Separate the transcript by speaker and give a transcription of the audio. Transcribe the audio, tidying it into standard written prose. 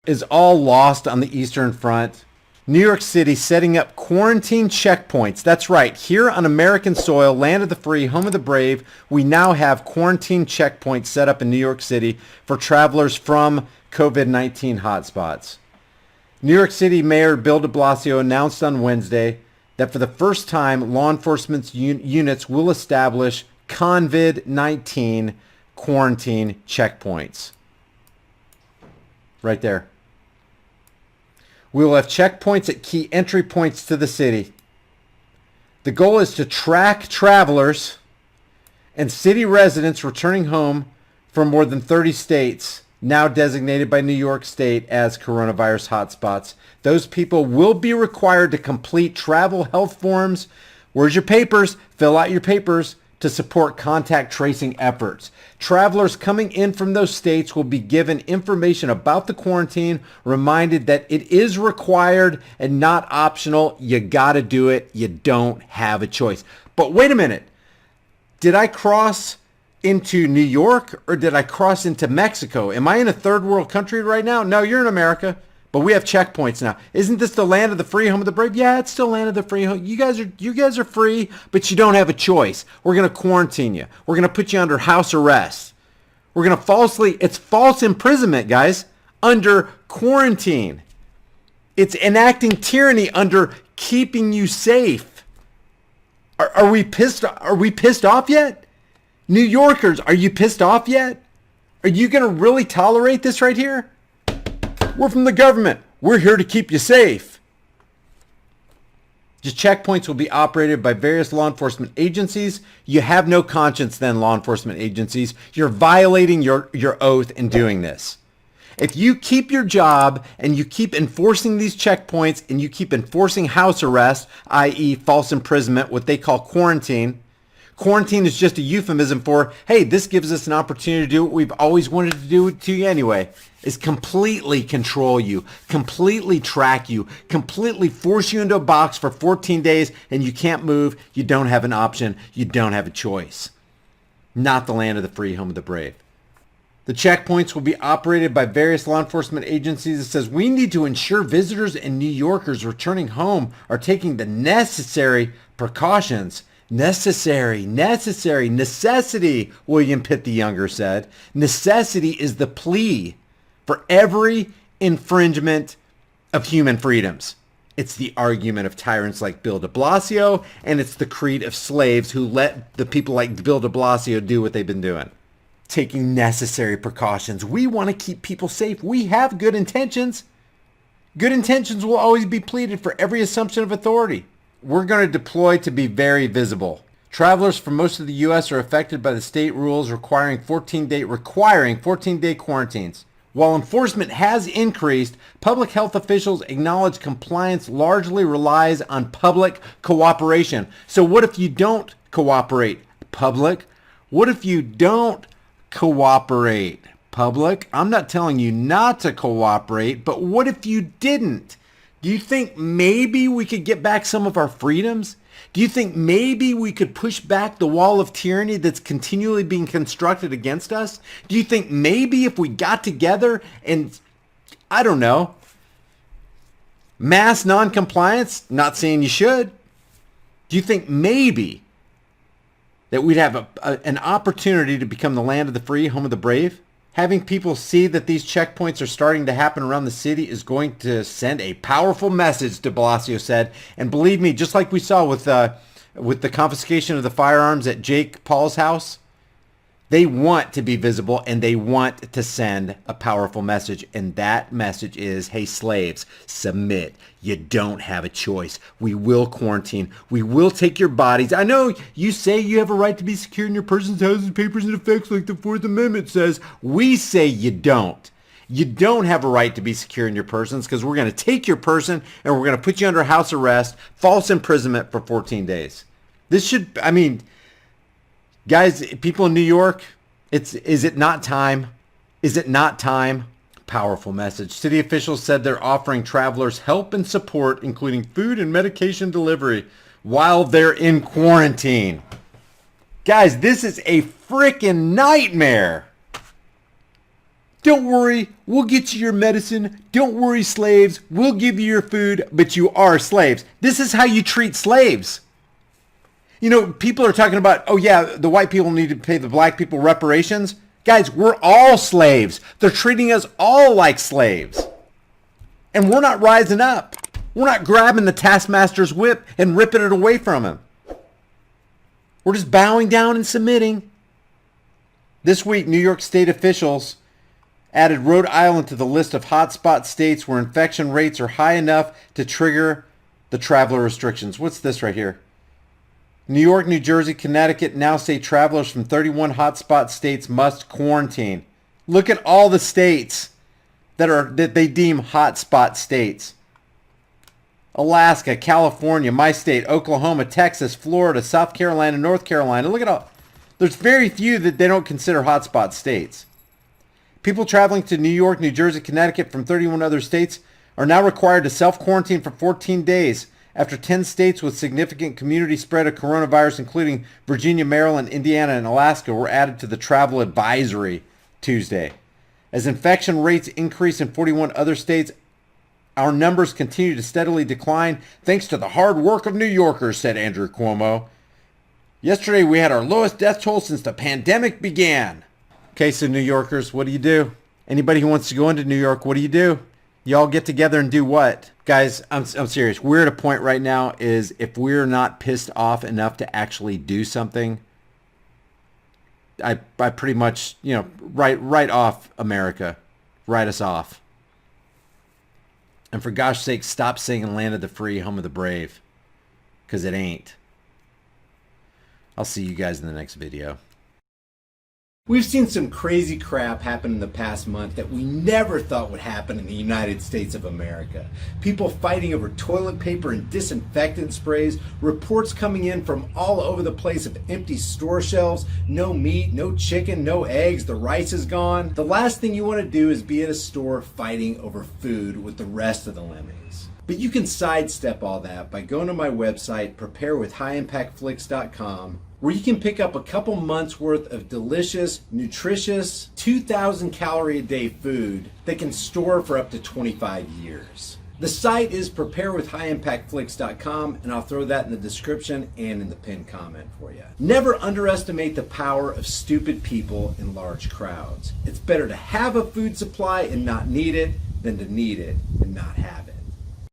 Speaker 1: is all lost on the Eastern Front. New York City setting up quarantine checkpoints. That's right. Here on American soil, land of the free, home of the brave, we now have quarantine checkpoints set up in New York City for travelers from COVID-19 hotspots. New York City Mayor Bill de Blasio announced on Wednesday that for the first time, law enforcement units will establish COVID-19 quarantine checkpoints. Right there. We will have checkpoints at key entry points to the city. The goal is to track travelers and city residents returning home from more than 30 states, now designated by New York State as coronavirus hotspots. Those people will be required to complete travel health forms. Where's your papers? Fill out your papers to support contact tracing efforts. Travelers coming in from those states will be given information about the quarantine, reminded that it is required and not optional. You got to do it. You don't have a choice. But wait a minute. Did I cross into New York or did I cross into Mexico? Am I in a third world country right now? No, you're in America. But we have checkpoints now. Isn't this the land of the free, home of the brave? Yeah, it's still land of the free. You guys are free, but you don't have a choice. We're going to quarantine you. We're going to put you under house arrest. We're going to it's false imprisonment, guys, under quarantine. It's enacting tyranny under keeping you safe. Are we pissed off yet? New Yorkers, are you pissed off yet? Are you going to really tolerate this right here? We're from the government. We're here to keep you safe. The checkpoints will be operated by various law enforcement agencies. You have no conscience then, law enforcement agencies. You're violating your oath in doing this. If you keep your job and you keep enforcing these checkpoints and you keep enforcing house arrest, i.e. false imprisonment, what they call quarantine, quarantine is just a euphemism for, hey, this gives us an opportunity to do what we've always wanted to do to you anyway, is completely control you, completely track you, completely force you into a box for 14 days and you can't move, you don't have an option, you don't have a choice. Not the land of the free, home of the brave. The checkpoints will be operated by various law enforcement agencies. It says we need to ensure visitors and New Yorkers returning home are taking the necessary precautions. Necessity, William Pitt the Younger said. Necessity is the plea for every infringement of human freedoms. It's the argument of tyrants like Bill de Blasio, and it's the creed of slaves who let the people like Bill de Blasio do what they've been doing. Taking necessary precautions. We want to keep people safe. We have good intentions. Good intentions will always be pleaded for every assumption of authority. We're going to deploy to be very visible. Travelers from most of the U.S. are affected by the state rules requiring 14-day quarantines. While enforcement has increased, public health officials acknowledge compliance largely relies on public cooperation. So what if you don't cooperate, public? What if you don't cooperate, public? I'm not telling you not to cooperate, but what if you didn't? Do you think maybe we could get back some of our freedoms? Do you think maybe we could push back the wall of tyranny that's continually being constructed against us? Do you think maybe if we got together and, I don't know, mass non-compliance, not saying you should, do you think maybe that we'd have an opportunity to become the land of the free, home of the brave? Having people see that these checkpoints are starting to happen around the city is going to send a powerful message, de Blasio said. And believe me, just like we saw with the confiscation of the firearms at Jake Paul's house, they want to be visible and they want to send a powerful message. And that message is, hey, slaves, submit. You don't have a choice. We will quarantine. We will take your bodies. I know you say you have a right to be secure in your persons, houses, papers, and effects like the Fourth Amendment says. We say you don't. You don't have a right to be secure in your persons because we're going to take your person and we're going to put you under house arrest, false imprisonment for 14 days. This should, I mean, guys, people in New York, is it not time? Is it not time? Powerful message. City officials said they're offering travelers help and support, including food and medication delivery, while they're in quarantine. Guys, this is a freaking nightmare. Don't worry, we'll get you your medicine. Don't worry, slaves, we'll give you your food, but you are slaves. This is how you treat slaves. You know, people are talking about, oh yeah, the white people need to pay the black people reparations. Guys, we're all slaves. They're treating us all like slaves. And we're not rising up. We're not grabbing the taskmaster's whip and ripping it away from him. We're just bowing down and submitting. This week, New York State officials added Rhode Island to the list of hotspot states where infection rates are high enough to trigger the traveler restrictions. What's this right here? New York, New Jersey, Connecticut now say travelers from 31 hotspot states must quarantine. Look at all the states that they deem hotspot states. Alaska, California, my state, Oklahoma, Texas, Florida, South Carolina, North Carolina. Look at all. There's very few that they don't consider hotspot states. People traveling to New York, New Jersey, Connecticut from 31 other states are now required to self-quarantine for 14 days after 10 states with significant community spread of coronavirus, including Virginia, Maryland, Indiana, and Alaska, were added to the travel advisory Tuesday. As infection rates increase in 41 other states, our numbers continue to steadily decline thanks to the hard work of New Yorkers, said Andrew Cuomo. Yesterday, we had our lowest death toll since the pandemic began. Okay, so New Yorkers, what do you do? Anybody who wants to go into New York, what do you do? Y'all get together and do what? Guys, I'm serious. We're at a point right now is if we're not pissed off enough to actually do something, I pretty much, you know, write off America. Write us off. And for gosh sake, stop saying land of the free, home of the brave. Because it ain't. I'll see you guys in the next video.
Speaker 2: We've seen some crazy crap happen in the past month that we never thought would happen in the United States of America. People fighting over toilet paper and disinfectant sprays, reports coming in from all over the place of empty store shelves, no meat, no chicken, no eggs, the rice is gone. The last thing you want to do is be at a store fighting over food with the rest of the lemmings. But you can sidestep all that by going to my website, preparewithhighimpactflix.com, where you can pick up a couple months worth of delicious, nutritious, 2,000 calorie a day food that can store for up to 25 years. The site is preparewithhighimpactflix.com, and I'll throw that in the description and in the pinned comment for you. Never underestimate the power of stupid people in large crowds. It's better to have a food supply and not need it than to need it and not have it.